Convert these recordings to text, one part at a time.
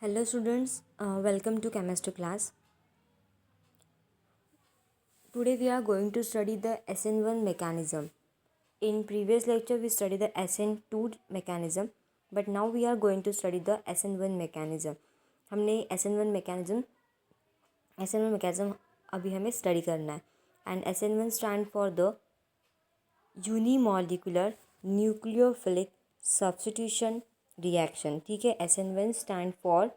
Hello students, welcome to chemistry class. Today we are going to study the SN1 mechanism. In previous lecture we studied the SN2 mechanism, but now we are going to study the SN1 mechanism. हमने SN1 mechanism अभी हमें study करना है. And SN1 stand for the unimolecular nucleophilic substitution reaction. ठीक है, SN1 stand for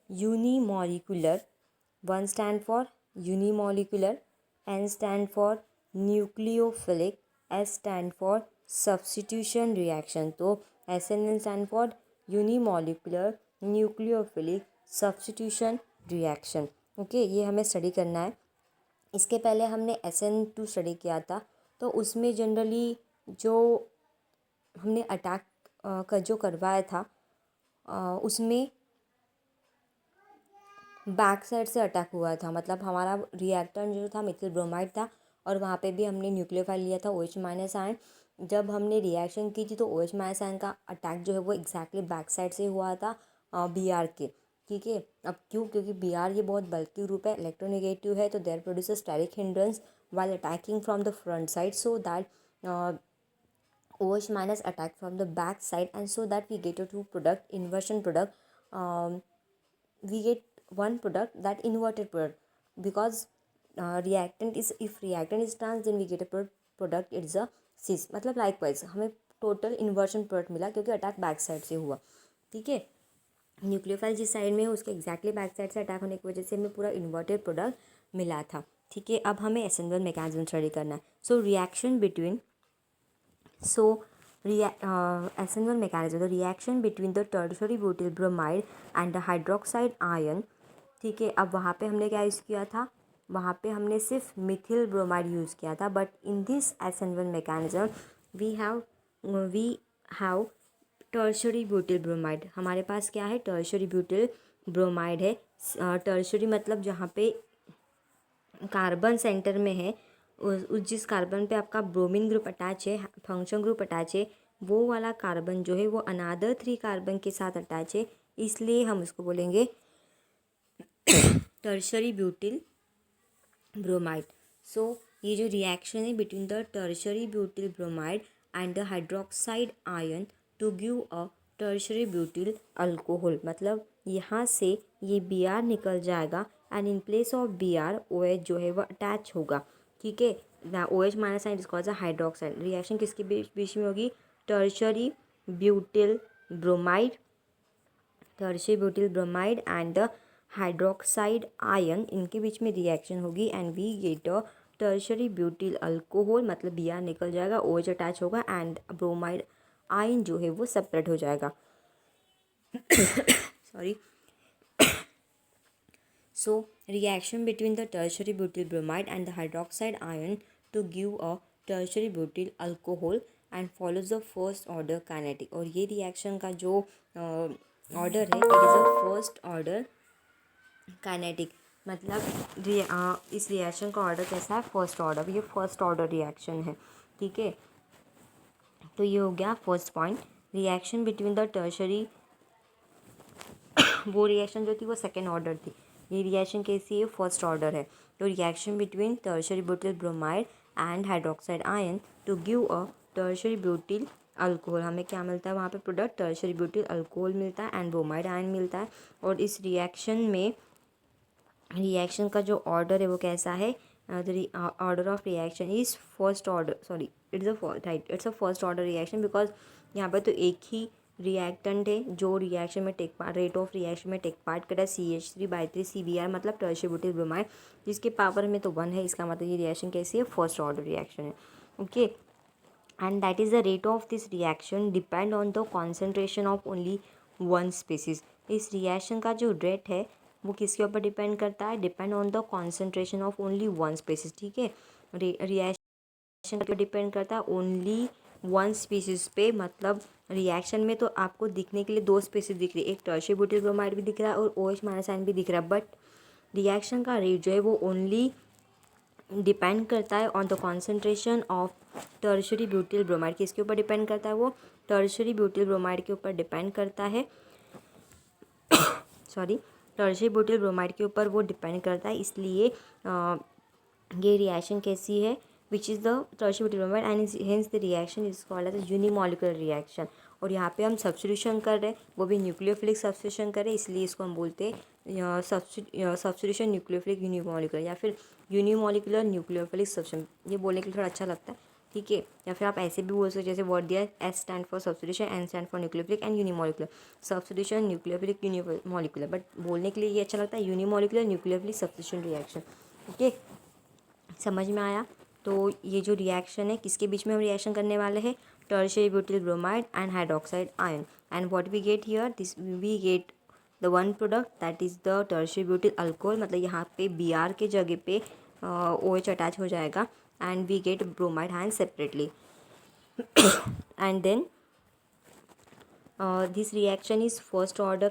unimolecular, 1 stand for unimolecular, N stand for nucleophilic, S stand for substitution reaction. तो SN1 stand for unimolecular nucleophilic substitution reaction. Okay, ये हमें study करना है. इसके पहले हमने SN2 स्टडी किया था, तो उसमें जनरली जो हमने अटैक का जो करवाया था उसमें बैक साइड से अटैक हुआ था. मतलब हमारा रिएक्टेंट जो था मिथिल ब्रोमाइड था और वहाँ पे भी हमने न्यूक्लियोफाइल लिया था OH- आयन. जब हमने रिएक्शन की थी तो OH- आयन का अटैक जो है वो एग्जैक्टली बैक साइड से हुआ था Br के. ठीक है, अब क्यों? क्योंकि Br ये बहुत बल्कि ग्रुप है, इलेक्ट्रोनेगेटिव है, तो there produces steric hindrance while attacking from the front side, so that OH- attack from the back side, and so that we get a two product, inversion product. We get one product, that inverted product, because reactant is, if reactant is trans, then we get a product, it's a cis. मतलब likewise हमें total inversion product मिला क्योंकि attack back side से हुआ. ठीक है, nucleophile जिस side में है उसके एग्जैक्टली बैक साइड से अटैक होने की वजह से हमें पूरा इन्वर्टेड प्रोडक्ट मिला था. ठीक है, अब हमें SN1 मैकेनिज्म स्टडी करना है. SN1 mechanism, the reaction between the tertiary butyl bromide and the hydroxide ion. ठीक है, अब वहाँ पे हमने क्या यूज़ किया था? वहाँ पे हमने सिर्फ मिथिल ब्रोमाइड यूज़ किया था. But in this SN1 mechanism we have tertiary butyl bromide. हमारे पास क्या है? टर्शरी ब्यूटिल ब्रोमाइड है. टर्शरी मतलब जहाँ पे कार्बन सेंटर में है, उस जिस कार्बन पे आपका ब्रोमीन ग्रुप अटैच है, फंक्शन ग्रुप अटैच है, वो वाला कार्बन जो है वो अनादर 3 कार्बन के साथ अटैच है, इसलिए हम उसको बोलेंगे टर्शरी ब्यूटिल ब्रोमाइड. सो ये जो रिएक्शन है between the tertiary butyl bromide and the hydroxide ion to give a tertiary butyl alcohol. मतलब यहाँ से ये Br निकल जाएगा and in place of Br OH जो है वो अटैच होगा. ठीक है, OH- ion is called a hydroxide. Reaction किसके बीच में होगी? Tertiary butyl bromide and the hydroxide ion, इनके बीच में रिएक्शन होगी and we get a tertiary butyl alcohol. मतलब Br निकल जाएगा, OH अटैच होगा एंड ब्रोमाइड आयन जो है वो सेपरेट हो जाएगा. Sorry. So reaction between the tertiary butyl bromide and the hydroxide ion to give a tertiary butyl alcohol and follows the first order kinetic. और ये रिएक्शन का जो ऑर्डर है, it is a first order kinetic. मतलब इस reaction का order कैसा है? First order. ये फर्स्ट ऑर्डर रिएक्शन है. ठीक है, तो ये हो गया first point. Reaction between the tertiary, वो रिएक्शन जो थी वो सेकेंड ऑर्डर थी. ये रिएक्शन कैसी है? फर्स्ट ऑर्डर है. तो reaction between tertiary butyl bromide and hydroxide ion to give a tertiary butyl alcohol. हमें क्या मिलता है वहाँ पे? प्रोडक्ट टर्शरी ब्यूटिल अल्कोहल मिलता है एंड ब्रोमाइड आयन मिलता है. और इस रिएक्शन में रिएक्शन का जो ऑर्डर है वो कैसा है? The order of reaction is first order. Sorry, it's a first order reaction, because यहाँ पर तो एक ही रिएक्टेंट है जो रिएक्शन में take part, rate of reaction में टेक पार्ट करा, CH3/3 CBr, मतलब टर्शरी ब्यूटिल ब्रोमाइड, जिसके पावर में तो 1 है. इसका मतलब ये रिएक्शन कैसी है? फर्स्ट ऑर्डर रिएक्शन है. Okay, and that is the rate of this reaction depend on the concentration of only one species. इस रिएक्शन का जो रेट है वो किसके ऊपर डिपेंड करता है? Depend on the concentration of only one species. ठीक है, रिएक्शन पर डिपेंड करता है ओनली वन स्पीसीज पे. मतलब रिएक्शन में तो आपको दिखने के लिए 2 स्पीसीज दिख रही है, एक टर्शरी ब्यूटिल ब्रोमाइड भी दिख रहा है और OH- आयन भी दिख रहा है, बट रिएक्शन का रेट जो है वो ओनली डिपेंड करता है on the concentration of tertiary butyl bromide. किसके ऊपर डिपेंड करता है वो? टर्शरी ब्यूटिल ब्रोमाइड के ऊपर डिपेंड करता है। सॉरी, टर्शरी ब्यूटिल ब्रोमाइड के ऊपर वो डिपेंड करता है। इसलिए ये रिएक्शन कैसी है, which is the tertiary butyl bromide and hence the reaction is called as a unimolecular reaction. और यहाँ पे हम सब्स्टिट्यूशन कर रहे हैं, वो भी न्यूक्लियोफिलिक सब्स्टिट्यूशन कर रहे हैं, इसलिए इसको हम बोलते हैं सब्स्टिट्यूशन न्यूक्लियोफिलिक यूनिमॉलिक्यूलर या फिर यूनिमॉलिक्यूलर न्यूक्लियोफिलिक सब्स्टिट्यूशन। ये बोलने के लिए थोड़ा अच्छा लगता है, ठीक है। या फिर आप ऐसे भी बोल सकते जैसे वर्ड दिया है, S stand for substitution, N stand for nucleophilic and unimolecular. Substitution nucleophilic unimolecular, but बोलने के लिए ये अच्छा लगता है unimolecular nucleophilic substitution reaction. Okay, समझ में आया? तो ये जो रिएक्शन है, किसके बीच में हम रिएक्शन करने वाले हैं? Tertiary butyl bromide and hydroxide ion. And what we get here, this we get the one product that is the tertiary butyl alcohol. मतलब यहाँ पे Br के जगह पे OH अटैच हो जाएगा and we get bromide ion separately. And then this reaction is first order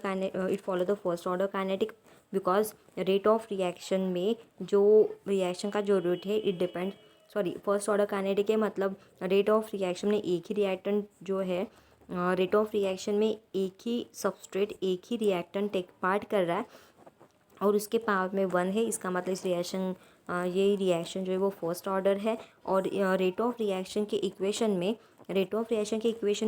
it follow the first order kinetic because rate of reaction में जो reaction का जो रेट है it depend sorry first order kinetic है, मतलब rate of reaction में एक ही reactant जो है, रेट ऑफ रिएक्शन में एक ही सबस्ट्रेट एक ही रिएक्टेंट टेक पार्ट कर रहा है और उसके पावर में 1 है। इसका मतलब इस रिएक्शन ये रिएक्शन जो है वो फर्स्ट ऑर्डर है। और रेट ऑफ रिएक्शन के इक्वेशन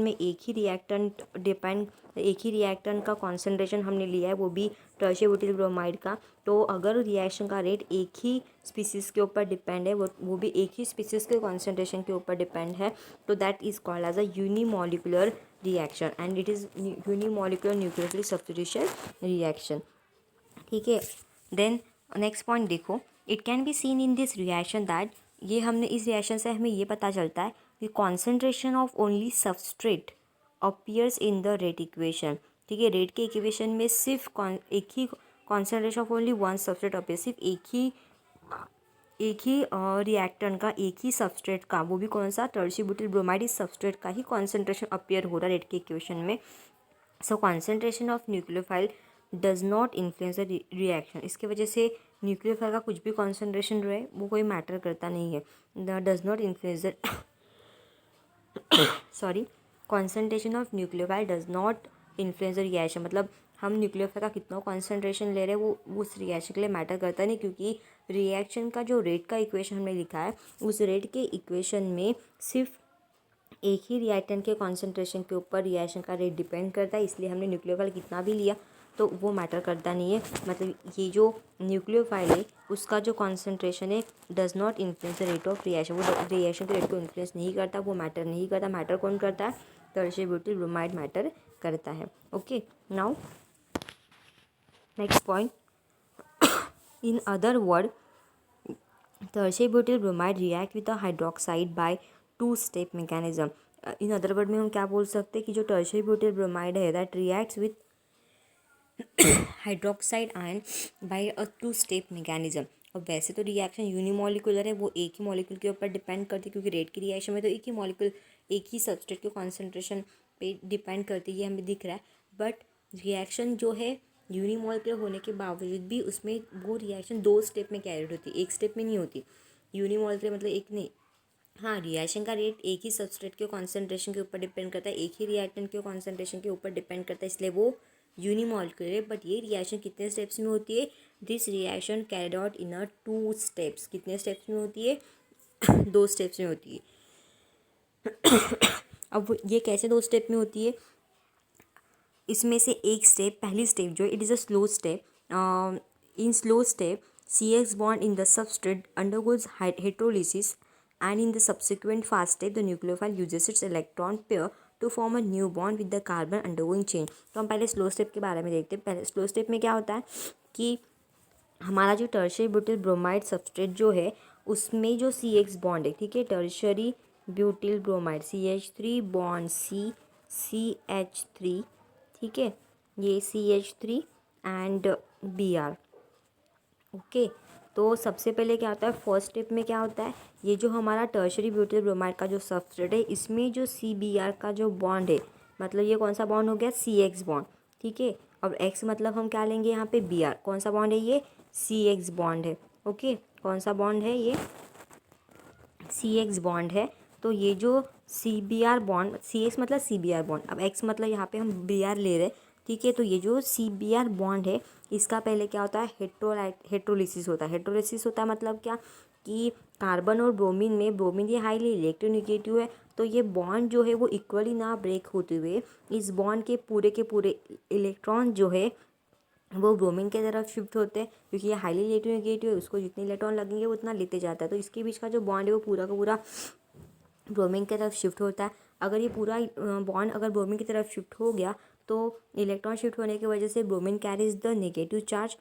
में एक ही रिएक्टेंट डिपेंड, एक ही रिएक्टेंट का कॉन्सेंट्रेशन हमने लिया है, वो भी टर्शियरी ब्यूटिल ब्रोमाइड का। तो अगर रिएक्शन का रेट एक ही स्पीसीज़ के ऊपर डिपेंड है, वो भी एक ही स्पीसीज़ के कॉन्सेंट्रेशन के ऊपर डिपेंड है, तो that is called as a unimolecular reaction and it is unimolecular nucleophilic substitution reaction, ठीक है। देन नेक्स्ट पॉइंट देखो, it can be seen in this reaction that, ये हमने इस रिएक्शन से हमें ये पता चलता है कि concentration of only substrate appears in the rate equation, ठीक है। रेट के इक्वेशन में सिर्फ एक ही concentration of only one substrate appear, सिर्फ एक ही रिएक्टेंट का, एक ही सबस्ट्रेट का, वो भी कौन सा? टर्शियरी ब्यूटिल ब्रोमाइड, इस सबस्ट्रेट का ही कॉन्सेंट्रेशन अपीयर हो रहा है रेट के इक्वेशन में। सो concentration of nucleophile does not influence the reaction. इसके वजह से न्यूक्लियोफाइल का कुछ भी कॉन्सेंट्रेशन रहे वो कोई मैटर करता नहीं है, does not influence the sorry, concentration of nucleophile does not influence the reaction. मतलब हम न्यूक्लियोफाइल का कितना कॉन्सेंट्रेशन ले रहे हैं वो उस रिएक्शन के लिए मैटर करता नहीं, क्योंकि रिएक्शन का जो रेट का इक्वेशन हमने लिखा है, उस रेट के इक्वेशन में सिर्फ एक ही रिएक्टेंट के कॉन्सेंट्रेशन के ऊपर रिएक्शन का रेट डिपेंड करता है। इसलिए हमने न्यूक्लियोफाइल कितना भी लिया तो वो मैटर करता नहीं है। मतलब ये जो न्यूक्लियोफाइल है उसका जो कॉन्सेंट्रेशन है does not influence the rate of reaction, वो रिएक्शन के रेट को इन्फ्लुएंस नहीं करता, वो मैटर नहीं करता। मैटर कौन करता है? टर्शियरी ब्यूटिल ब्रोमाइड मैटर करता है। Okay, now next point, in other word tertiary butyl bromide react with the hydroxide by two step mechanism. In other word में हम क्या बोल सकते हैं कि जो टर्शियरी ब्यूटिल ब्रोमाइड है that reacts with hydroxide ion by a two step mechanism. और वैसे तो रिएक्शन यूनिमॉलिक्यूलर है, वो एक ही मॉलिक्यूल के ऊपर डिपेंड करती है, क्योंकि रेट की रिएक्शन में तो एक ही मॉलिक्यूल एक ही सबस्ट्रेट के कॉन्सेंट्रेशन पे डिपेंड करती है, ये हमें दिख रहा है। बट रिएक्शन जो है यूनिमॉलिक्यूलर होने के बावजूद भी उसमें वो रिएक्शन 2 स्टेप में कैरिड होती है, एक स्टेप में नहीं होती। यूनिमॉलिक्यूलर मतलब एक नहीं, हाँ, रिएक्शन का रेट एक ही सबस्ट्रेट के कॉन्सेंट्रेशन के ऊपर डिपेंड करता है, एक ही रिएक्टेंट के कॉन्सेंट्रेशन के ऊपर डिपेंड करता है, इसलिए वो यूनिमॉलिक्यूलर है। बट ये रिएक्शन कितने स्टेप्स में होती है? This reaction carried out in a 2 steps. कितने स्टेप्स में होती है? 2 स्टेप्स में होती है। अब ये कैसे 2 स्टेप में होती है? इसमें से एक स्टेप, पहली स्टेप जो है it is a slow step. In slow step CX bond in the substrate undergoes heterolysis, and in the subsequent fast step the nucleophile uses its electron pair to form a new bond with the carbon undergoing change। तो हम पहले slow step के बारे में देखते हैं। पहले slow step में क्या होता है कि हमारा जो टर्शियरी ब्यूटिल ब्रोमाइड सबस्ट्रेट जो है उसमें जो CX बॉन्ड है, ठीक है, tertiary butyl bromide CH3 bond CH3, ठीक है, ये CH3 एंड Br। ओके, तो सबसे पहले क्या होता है, फर्स्ट स्टेप में क्या होता है, ये जो हमारा टर्शियरी ब्यूटिल ब्रोमाइड का जो सबस्ट्रेट है इसमें जो CBr का जो बॉन्ड है, मतलब ये कौन सा बॉन्ड हो गया? CX बॉन्ड, ठीक है। अब X मतलब हम क्या लेंगे यहाँ पे? Br। कौन सा बॉन्ड है ये? CX बॉन्ड है। ओके, कौन सा बॉन्ड है ये, CX बॉन्ड है। तो ये जो CBr बॉन्ड, CX मतलब CBr बॉन्ड, अब X मतलब यहाँ पे हम Br ले रहे हैं, ठीक है। तो ये जो CBr बॉन्ड है इसका पहले क्या होता है, हेट्रोलिसिस होता है। हेट्रोलिसिस होता है मतलब क्या, कि कार्बन और ब्रोमीन में, ब्रोमीन ये हाईली इलेक्ट्रोनेगेटिव है, तो ये बॉन्ड जो है वो इक्वली ना ब्रेक होते हुए इस बॉन्ड के पूरे इलेक्ट्रॉन जो है वो ब्रोमीन की तरफ शिफ्ट होते हैं, क्योंकि ये हाईली इलेक्ट्रोनेगेटिव है, उसको जितने इलेक्ट्रॉन लगेंगे वो उतना लेते जाता है। तो इसके बीच का जो बॉन्ड है वो पूरा का पूरा ब्रोमीन की तरफ शिफ्ट होता है। अगर ये पूरा बॉन्ड अगर ब्रोमीन की तरफ शिफ्ट हो गया तो इलेक्ट्रॉन शिफ्ट होने की वजह से bromine carries the negative charge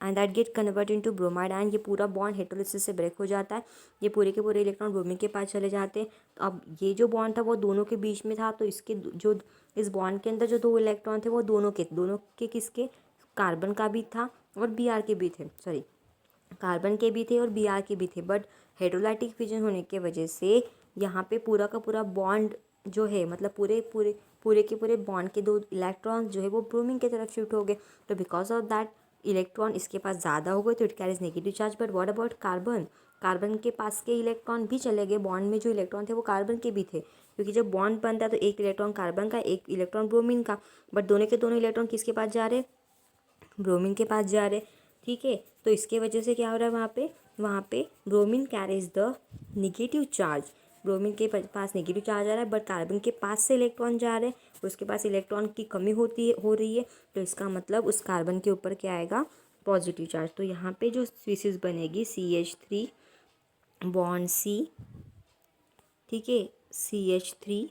and that get convert into bromide ion. ये पूरा बॉन्ड हेट्रोलिसिस से ब्रेक हो जाता है, ये पूरे के पूरे इलेक्ट्रॉन ब्रोमीन के पास चले जाते हैं। तो अब ये जो बॉन्ड था वो दोनों के बीच में था, तो इसके जो इस बॉन्ड के अंदर जो दो इलेक्ट्रॉन थे वो दोनों के किसके, कार्बन का भी था और Br के भी थे, सॉरी कार्बन के भी थे और Br के भी थे। बट हाइड्रोलाइटिक फिजन होने की वजह से यहाँ पे पूरा का पूरा बॉन्ड जो है, मतलब पूरे के पूरे बॉन्ड के दो इलेक्ट्रॉन जो है वो ब्रोमीन की तरफ शिफ्ट हो गए। तो बिकॉज ऑफ दैट इलेक्ट्रॉन इसके पास ज़्यादा हो गए, तो it carries negative charge. But what about carbon, carbon के पास के इलेक्ट्रॉन भी चले गए, बॉन्ड में जो इलेक्ट्रॉन थे वो कार्बन के भी थे, क्योंकि जब बॉन्ड बनता है तो एक इलेक्ट्रॉन कार्बन का, एक इलेक्ट्रॉन ब्रोमीन का, बट दोनों के दोनों इलेक्ट्रॉन किसके पास जा रहे, ब्रोमीन के पास जा रहे, ठीक है। तो इसके वजह से क्या हो रहा है, वहाँ पे bromine carries the negative charge, bromine के पास नेगेटिव चार्ज आ रहा है, बट कार्बन के पास से इलेक्ट्रॉन जा रहे हैं, उसके पास इलेक्ट्रॉन की कमी हो रही है। तो इसका मतलब उस कार्बन के ऊपर क्या आएगा, पॉजिटिव चार्ज। तो यहाँ पे जो स्पीसीज बनेगी CH3 बॉन्ड C, ठीक है, CH3,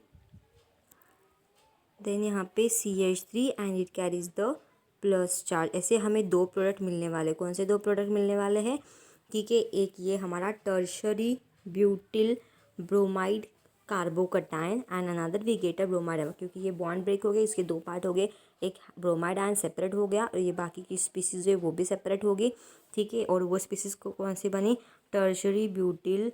देन यहाँ पे CH3 and it carries the plus charge. ऐसे हमें दो प्रोडक्ट मिलने वाले, कौन से दो प्रोडक्ट मिलने वाले हैं, ठीक है। एक ये हमारा tertiary butyl bromide carbocation and another we get a bromide ion, क्योंकि ये बॉन्ड ब्रेक हो गए, इसके दो पार्ट हो गए, एक ब्रोमाइड आयन सेपरेट हो गया और ये बाकी की स्पीसीज है वो भी सेपरेट होगी, ठीक है। और वो स्पीसीज को कौन सी बनी, tertiary butyl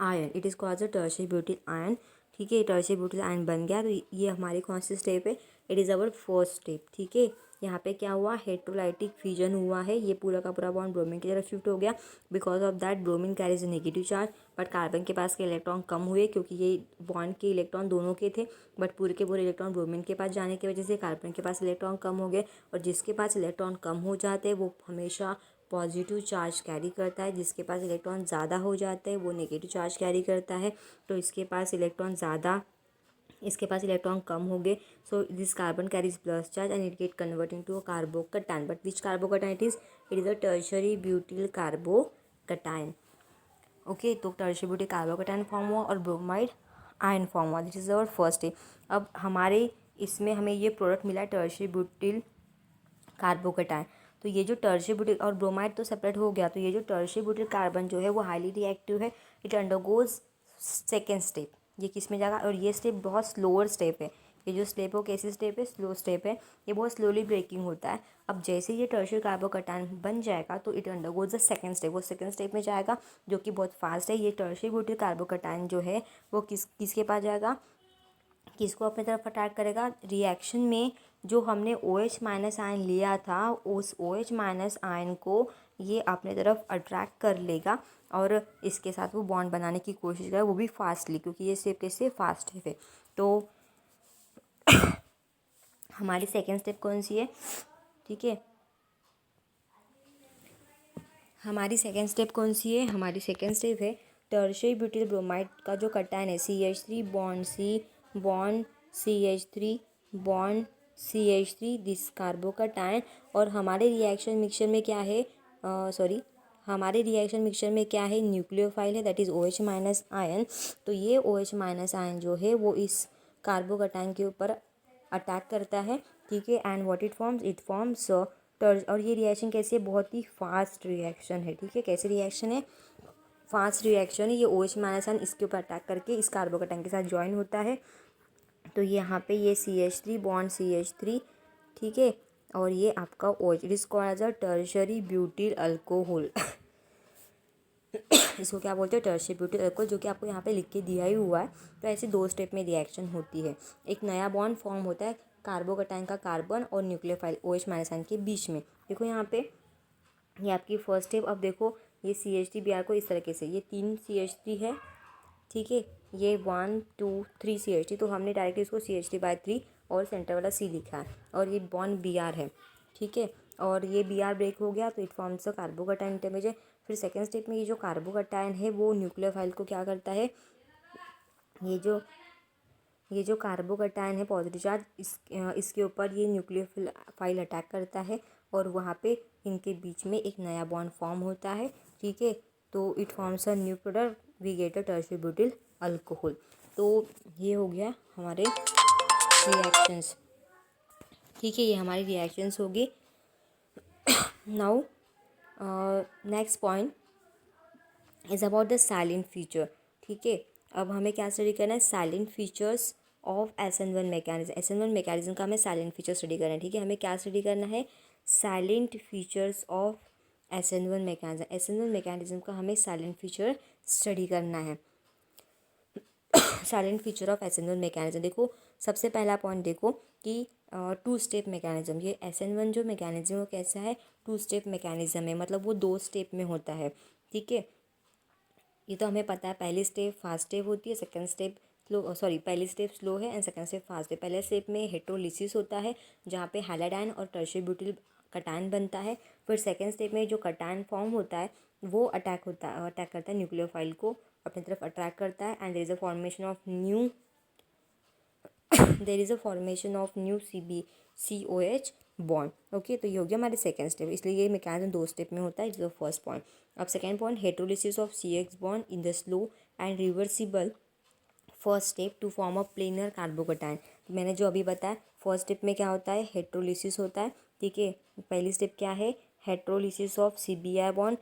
ion, it is called a tertiary butyl ion, ठीक है। टर्शियरी ब्यूटिल आयन बन गया। तो ये हमारी कौन सी स्टेप है, it is our first step, ठीक है। यहाँ पे क्या हुआ, हेट्रोलाइटिक फिजन हुआ है, ये पूरा का पूरा बॉन्ड ब्रोमीन की तरफ शिफ्ट हो गया। Because of that bromine carries a negative charge, but carbon के पास के इलेक्ट्रॉन कम हुए, क्योंकि ये बॉन्ड के इलेक्ट्रॉन दोनों के थे, बट पूरे के पूरे इलेक्ट्रॉन ब्रोमीन के पास जाने की वजह से कार्बन के पास इलेक्ट्रॉन कम हो गए। और जिसके पास इलेक्ट्रॉन कम हो जाते हैं वो हमेशा पॉजिटिव चार्ज कैरी करता है, जिसके पास इलेक्ट्रॉन ज़्यादा हो जाते हैं वो नेगेटिव चार्ज कैरी करता है। तो इसके पास इलेक्ट्रॉन ज़्यादा, इसके पास इलेक्ट्रॉन कम हो गए, so this carbon carries plus charge and it get converting to a carbocation. But which carbocation it is a tertiary butyl carbocation, okay. तो टर्शरी ब्यूटिल कार्बोकटायन फॉर्म हुआ और ब्रोमाइड आयन फॉर्म हुआ, this is our first step. अब हमारे इसमें हमें ये product मिला टर्शरी ब्यूटिल कार्बोकटायन। तो ये जो टर्शरी ब्यूटिल और ब्रोमाइड तो सेपरेट हो गया, तो ये जो टर्शरी ब्यूटिल कार्बन जो है वो हाईली रिएक्टिव है, इट अंडरगोज सेकेंड स्टेप। ये किस में जाएगा, और ये स्टेप बहुत स्लोअर स्टेप है, ये जो स्टेप है वो कैसी स्टेप है, स्लो स्टेप है, ये बहुत स्लोली ब्रेकिंग होता है। अब जैसे ये टर्शरी कार्बोकटायन बन जाएगा तो it undergoes the second step, वो सेकेंड स्टेप में जाएगा जो कि बहुत फास्ट है। ये टर्शरी ब्यूटिल कार्बोकटायन जो है वो किसके पास जाएगा, किसको अपनी तरफ अटैक करेगा, रिएक्शन में जो हमने OH माइनस आयन लिया था उस OH माइनस आयन को ये अपने तरफ अट्रैक्ट कर लेगा और इसके साथ वो बॉन्ड बनाने की कोशिश करेगा, वो भी फास्टली, क्योंकि ये स्टेप कैसे फास्ट है। तो हमारी सेकेंड स्टेप कौन सी है, ठीक है, हमारी सेकेंड स्टेप कौन सी है, हमारी सेकेंड स्टेप है टर्शरी ब्यूटिल ब्रोमाइड का जो कटायन है CH3 bond C bond CH3 bond CH3 this carbocation. और हमारे रिएक्शन मिक्सचर में क्या है, हमारे रिएक्शन मिक्सचर में क्या है, न्यूक्लियोफाइल है, that is OH minus ion. तो ये OH माइनस आयन जो है वो इस कार्बोकटायन के ऊपर अटैक करता है, ठीक है। एंड व्हाट इट फॉर्म्स और ये रिएक्शन कैसी है, बहुत ही फास्ट रिएक्शन है, ठीक है। कैसे रिएक्शन है, फास्ट रिएक्शन है। ये OH माइनस आयन इसके ऊपर अटैक करके इस कार्बोकटायन के साथ ज्वाइन होता है। तो यहाँ पे ये CH3 बॉन्ड CH3, ठीक है, और ये आपका OH, it is called as a tertiary butyl alcohol इसको क्या बोलते हैं, टर्शरी ब्यूटिल अल्कोहल, जो कि आपको यहाँ पे लिख के दिया ही हुआ है। तो ऐसे दो स्टेप में रिएक्शन होती है, एक नया बॉन्ड फॉर्म होता है कार्बोकटायन का कार्बन और न्यूक्लियोफाइल OH माइनस आयन के बीच में। देखो यहाँ पे ये आपकी फर्स्ट स्टेप। अब देखो ये CH3Br को इस तरीके से, ये 3 CH3 है, ठीक है, ये 1 2 3 CH3, तो हमने डायरेक्टली इसको CH3/3 और सेंटर वाला C लिखा है, और ये बॉन्ड Br है, ठीक है, और ये Br ब्रेक हो गया तो it forms a carbocation intermediate. फिर सेकेंड स्टेप में ये जो कार्बोकैटायन है वो न्यूक्लियोफाइल को क्या करता है, ये जो कार्बोकैटायन है पॉजिटिव चार्ज, इसके ऊपर ये न्यूक्लियोफाइल अटैक करता है और वहाँ पे इनके बीच में एक नया बॉन्ड फॉर्म होता है, ठीक है, तो it forms a new product, we get a tertiary butyl alcohol. तो ये हो गया हमारे रिएक्शंस, ठीक है, ये हमारी रिएक्शंस होगी। Now next point is about the silent feature, ठीक है, अब हमें क्या स्टडी करना है, salient features of SN1 mechanism. SN1 mechanism का हमें साइलेंट फीचर स्टडी करना है, ठीक है, हमें क्या स्टडी करना है, salient features of SN1 mechanism. SN1 mechanism का हमें साइलेंट फीचर स्टडी करना है। Silent feature of SN1 mechanism, देखो सबसे पहला पॉइंट देखो कि 2 स्टेप मैकेनिज्म, ये SN1 जो मैकेनिज्म वो कैसा है, 2 स्टेप मैकेनिज्म है, मतलब वो 2 स्टेप में होता है, ठीक है, ये तो हमें पता है। पहली स्टेप फास्ट स्टेप होती है, सेकंड स्टेप स्लो, सॉरी पहली स्टेप स्लो है एंड सेकंड स्टेप फास्ट है। पहले स्टेप में हेट्रोलिसिस होता है जहाँ पे हैलाडाइन और टर्शियरी ब्यूटिल कटायन बनता है। फिर सेकंड स्टेप में जो कटायन फॉर्म होता है वो अटैक करता है न्यूक्लियोफाइल को अपनी तरफ अट्रैक्ट करता है, and there is a formation of new there is a formation of new COH bond, okay, तो ये हो गया हमारे सेकंड स्टेप, इसलिए ये मैकेनिज्म 2 स्टेप में होता है, इज द फर्स्ट पॉइंट। अब second point, heterolysis of CX bond in the slow and reversible first step to form a planar carbocation. तो मैंने जो अभी बताया फर्स्ट स्टेप में क्या होता है, हेट्रोलिसिस होता है, ठीक है, पहली स्टेप क्या है, हेट्रोलिसिस ऑफ CBr बॉन्ड,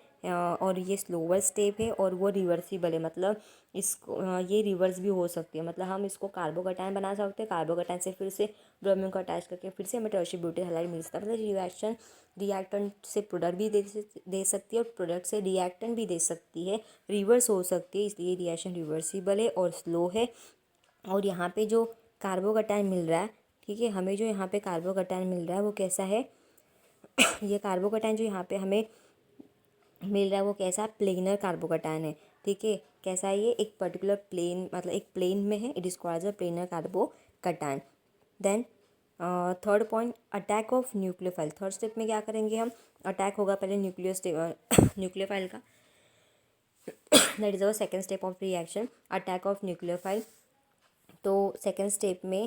और ये स्लोवर स्टेप है और वो रिवर्सिबल है, मतलब इसको ये रिवर्स भी हो सकती है, मतलब हम इसको कार्बोकैटायन बना सकते हैं, कार्बोकैटायन से फिर से ब्रोमीन को अटैच करके फिर से हमें टर्शियरी ब्यूटिल हैलाइड मिल सकता है, मतलब रिएक्टेंट से प्रोडक्ट भी दे सकती है और प्रोडक्ट से रिएक्टेंट भी दे सकती है, रिवर्स हो सकती है, इसलिए रिएक्शन रिवर्सिबल है और स्लो है। और यहाँ पे जो कार्बोकैटायन मिल रहा है, ठीक है, हमें जो यहाँ पे कार्बोकैटायन मिल रहा है वो कैसा है ये कार्बोकैटायन जो यहाँ पे हमें मिल रहा है वो कैसा, प्लेनर कार्बोकैटायन है, ठीक है, कैसा है ये, एक पर्टिकुलर प्लेन, मतलब एक प्लेन में है, it is called a planar carbocation. Then third point, attack of nucleophile. Third step में क्या करेंगे हम, अटैक होगा पहले न्यूक्लियोफाइल का, that is our second step of reaction, attack of nucleophile. तो सेकेंड स्टेप में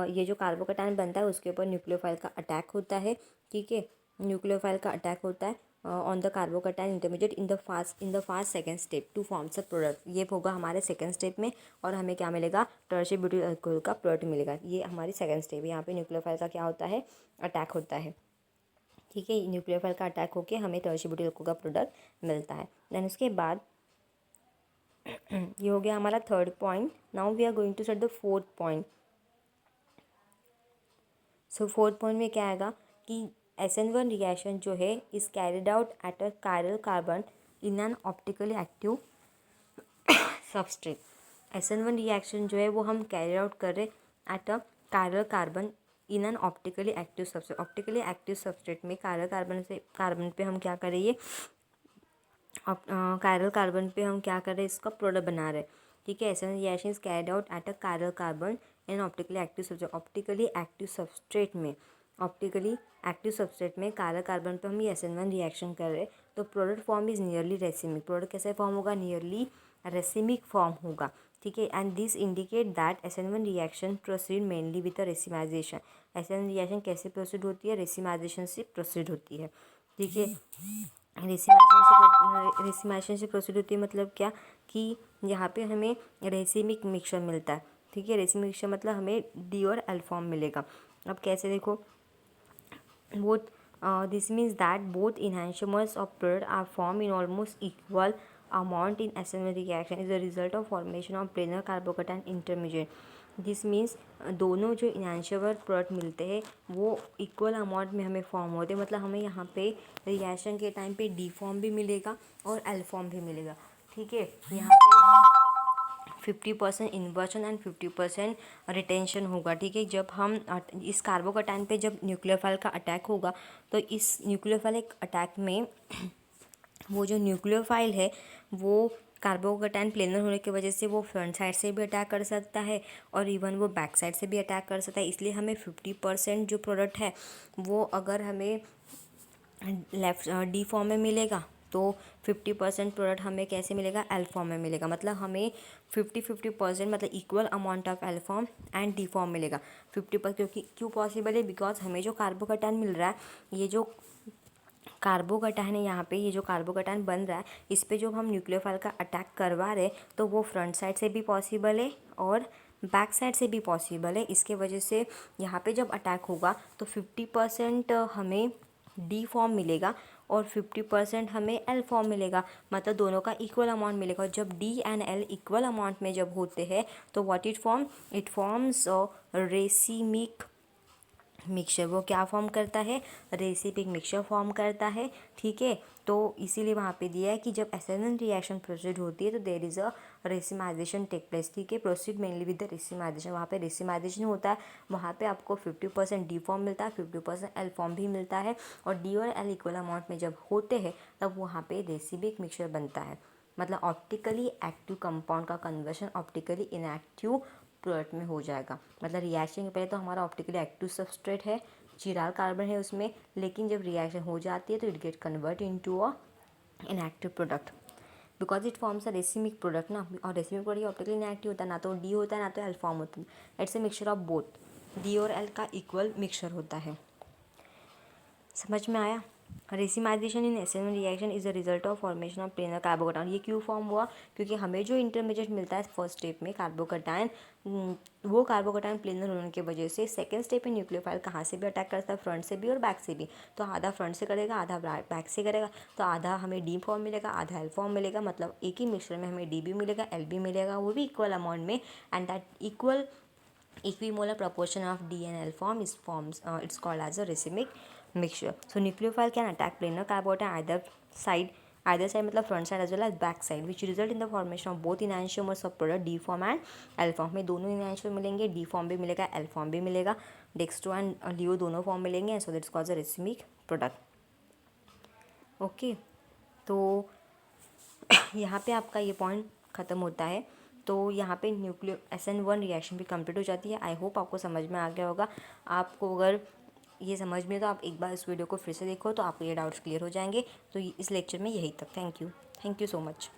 ये जो कार्बोकैटायन बनता है उसके ऊपर न्यूक्लियोफाइल का अटैक होता है, ठीक है, न्यूक्लियोफाइल का अटैक होता है on the carbocation intermediate in the fast second step two forms a product. ये होगा हमारे सेकेंड स्टेप में, और हमें क्या मिलेगा, टर्शियरी ब्यूटिल अल्कोहल का प्रोडक्ट मिलेगा। ये हमारी सेकेंड स्टेप है, यहाँ पे न्यूक्लियोफाइल का क्या होता है, अटैक होता है, ठीक है, न्यूक्लियोफाइल का अटैक होकर हमें टर्शियरी ब्यूटिल अल्कोहल का प्रोडक्ट मिलता है। देन उसके बाद ये हो गया हमारा third point. Now we are going to start the fourth point. So fourth point में क्या आएगा कि SN1 रिएक्शन जो है is carried out at a chiral carbon in an optically active substrate. SN1 reaction जो है वो हम कैरी आउट कर रहे at a chiral carbon in an optically active substrate. Optically active substrate में कार्बन पे हम क्या करेंगे, कायरल कार्बन पे हम क्या कर रहे हैं, इसका प्रोडक्ट बना रहे हैं, ठीक है। SN1 reaction is carried out at a chiral carbon in optically active substrate. Optically active substrate में कायरल कार्बन पे हम ये SN1 रिएक्शन कर रहे हैं, तो product form is nearly racemic. Product कैसे फॉर्म होगा, नियरली रेसिमिक फॉर्म होगा, ठीक है, and this indicate that SN1 reaction proceed mainly with the racemisation. SN1 reaction कैसे प्रोसीड होती है, रेसिमाइजेशन से प्रोसीड होती है, ठीक है। रेसिमाइजेशन से प्रोसीड होती है मतलब क्या, कि यहाँ पे हमें रेसिमिक मिक्सचर मिलता है, ठीक है, रेसिमिक मिक्सचर मतलब हमें डी और एल फॉर्म मिलेगा। अब कैसे देखो, both this means that both enantiomers of product are formed in almost equal amount in SN1 reaction is a result of formation of planar carbocation intermediate. This means दोनों जो इनांशियर product मिलते हैं वो equal amount में हमें form होते हैं, मतलब हमें यहाँ पे रिएक्शन के टाइम पे डी फॉर्म भी मिलेगा और एल फॉर्म भी मिलेगा, ठीक है। यहाँ पे 50% इन्वर्जन एंड 50% रिटेंशन होगा, ठीक है। जब हम इस कार्बोकैटायन पे जब न्यूक्लियोफाइल का अटैक होगा तो इस न्यूक्लियोफाइल अटैक में वो जो न्यूक्लियोफाइल है वो कार्बोकैटायन प्लेनर होने की वजह से वो फ्रंट साइड से भी अटैक कर सकता है और इवन वो बैक साइड से भी अटैक कर सकता है। इसलिए हमें 50% जो प्रोडक्ट है वो अगर हमें लेफ्ट डी फॉर्म में मिलेगा तो 50% प्रोडक्ट हमें कैसे मिलेगा, एल फॉर्म में मिलेगा। मतलब हमें 50-50% मतलब equal amount of L form and D form मिलेगा 50%। क्योंकि क्यों पॉसिबल है, बिकॉज हमें जो कार्बोकैटायन मिल रहा है, ये जो कार्बोकैटायन है यहाँ पे, ये जो कार्बोकैटायन बन रहा है इस पे जो हम न्यूक्लियोफाइल का अटैक करवा रहे तो वो फ्रंट साइड से भी पॉसिबल है और बैक साइड से भी पॉसिबल है। इसके वजह से यहाँ पे जब अटैक होगा तो 50% हमें डी फॉर्म मिलेगा और 50% हमें एल फॉर्म मिलेगा, मतलब दोनों का इक्वल अमाउंट मिलेगा। और जब D and L equal amount में जब होते हैं तो what it forms racemic mixture. वो क्या फॉर्म करता है, रेसिपिक मिक्सचर फॉर्म करता है, ठीक है। तो इसीलिए वहाँ पे दिया है कि जब एसिड रिएक्शन प्रोसीड होती है तो there is a racemization take place, ठीक है। Proceed mainly with the racemization, वहाँ पे रेसिमाइजेशन होता है, वहाँ पे आपको 50% डी फॉर्म मिलता है, 50% एल फॉर्म भी मिलता है। और डी और एल इक्वल अमाउंट में जब होते हैं तब वहाँ पे रेसिपिक मिक्सचर बनता है। मतलब ऑप्टिकली एक्टिव कंपाउंड का कन्वर्शन ऑप्टिकली इनएक्टिव प्रोडक्ट में हो जाएगा। मतलब रिएक्शन के पहले तो हमारा ऑप्टिकली एक्टिव सबस्ट्रेट है, चिराल कार्बन है उसमें, लेकिन जब रिएक्शन हो जाती है तो it get convert into a inactive product because it forms a racemic product ना। और रेसिमिक प्रोडक्ट ऑप्टिकली इनएक्टिव होता है, ना तो डी होता है ना तो एल फॉर्म होता है। It's a mixture of both, D और एल का इक्वल मिक्सचर होता है। समझ में आया। Racemisation in acid reaction is a result of formation of planar carbocation. ये क्यों फॉर्म हुआ, क्योंकि हमें जो इंटरमीडिएट मिलता है फर्स्ट स्टेप में कार्बोकैटायन, वो कार्बोकैटायन प्लेनर होने की वजह से सेकंड स्टेप में न्यूक्लियोफाइल कहाँ से भी अटैक करता है, फ्रंट से भी और बैक से भी। तो आधा फ्रंट से करेगा, आधा बैक से करेगा, तो आधा हमें डी फॉर्म मिलेगा, आधा एल फॉर्म मिलेगा। मतलब एक ही मिक्सचर में हमें डी भी मिलेगा, एल भी मिलेगा, वो भी इक्वल अमाउंट में। And that equal equimolar proportion of D and L form is it's called as a racemic mixture. So nucleophile can attack planar carbohydrate either side मतलब front side as well as back side, which result in the formation of both enantiomer subproduct D form and L form। में दोनों enantiomer मिलेंगे, D form भी मिलेगा, L form भी मिलेगा, dextro and लियो दोनों form मिलेंगे। So that's called a racemic product. Okay, तो यहाँ पे आपका ये पॉइंट ख़त्म होता है। तो यहाँ पे न्यूक्लियो SN1 रिएक्शन भी कंप्लीट हो जाती है। आई होप आपको समझ में आ गया होगा। आपको अगर ये समझ में तो आप एक बार इस वीडियो को फिर से देखो तो आपको ये डाउट्स क्लियर हो जाएंगे। तो इस लेक्चर में यही तक। Thank you so much.